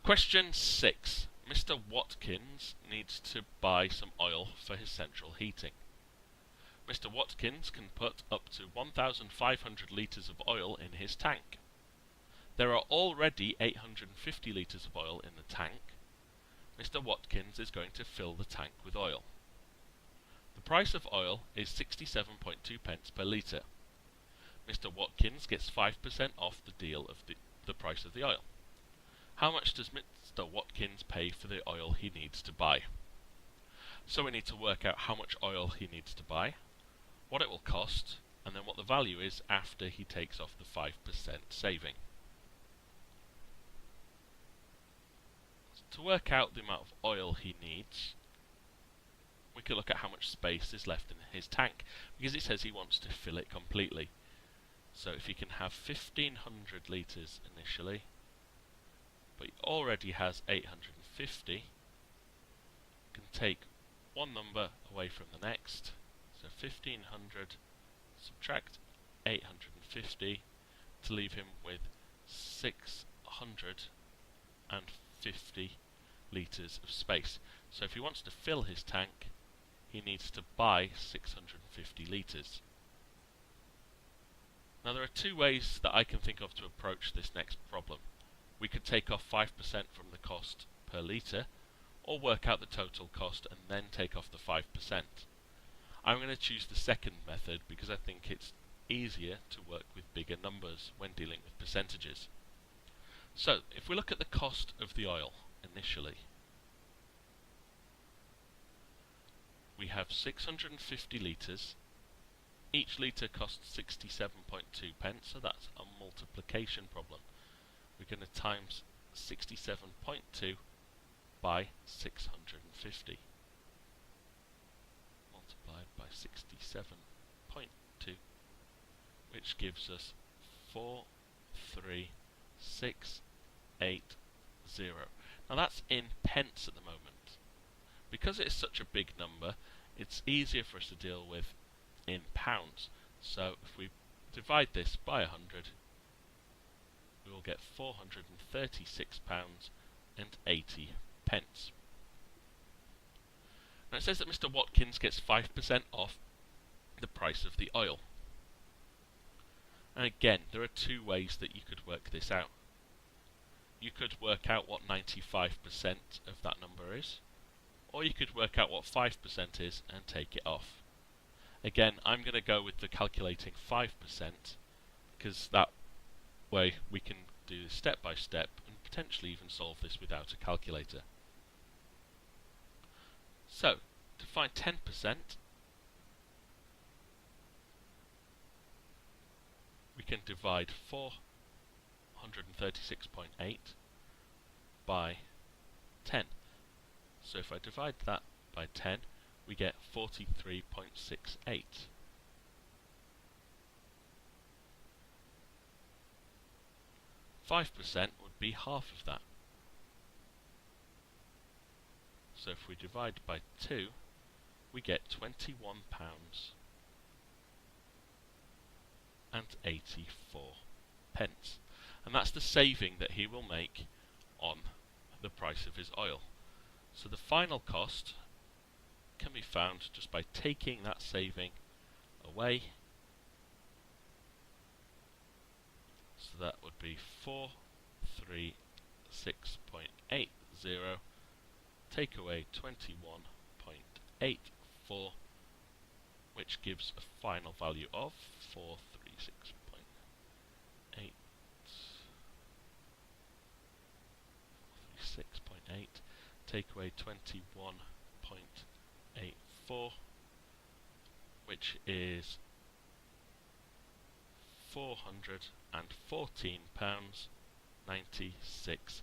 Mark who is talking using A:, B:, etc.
A: Question 6. Mr. Watkins needs to buy some oil for his central heating. Mr. Watkins can put up to 1,500 litres of oil in his tank. There are already 850 litres of oil in the tank. Mr. Watkins is going to fill the tank with oil. The price of oil is 67.2 pence per litre. Mr. Watkins gets 5% off the deal of the price of the oil. How much does Mr. Watkins pay for the oil he needs to buy? So we need to work out how much oil he needs to buy, what it will cost, and then what the value is after he takes off the 5% saving. To work out the amount of oil he needs, we could look at how much space is left in his tank, because it says he wants to fill it completely. So if he can have 1,500 litres initially, but he already has 850, you can take one number away from the next. So 1,500 subtract 850 to leave him with 650 litres of space. So if he wants to fill his tank, he needs to buy 650 litres. Now there are two ways that I can think of to approach this next problem. We could take off 5% from the cost per litre, or work out the total cost and then take off the 5%. I'm going to choose the second method because I think it's easier to work with bigger numbers when dealing with percentages. So if we look at the cost of the oil initially, we have 650 litres. Each litre costs 67.2 pence, so that's a multiplication problem. We're going to times 67.2 by 650. Multiplied by 67.2, which gives us 43680. Now that's in pence at the moment. Because it's such a big number, it's easier for us to deal with in pounds. So if we divide this by 100, we will get £436.80. Now it says that Mr. Watkins gets 5% off the price of the oil. And again, there are two ways that you could work this out. You could work out what 95% of that number is, or you could work out what 5% is and take it off. Again, I'm going to go with the calculating 5%, because that way we can do this step by step and potentially even solve this without a calculator. So, to find 10%, we can divide 436.8 by 10. So if I divide that by 10, we get 43.68. $5% would be half of that. So if we divide by 2, we get £21.84. And that's the saving that he will make on the price of his oil. So the final cost can be found just by taking that saving away. So that would be 436.80, take away 21.84, which gives a final value of 436.8, take away 21.84, which is £414.96.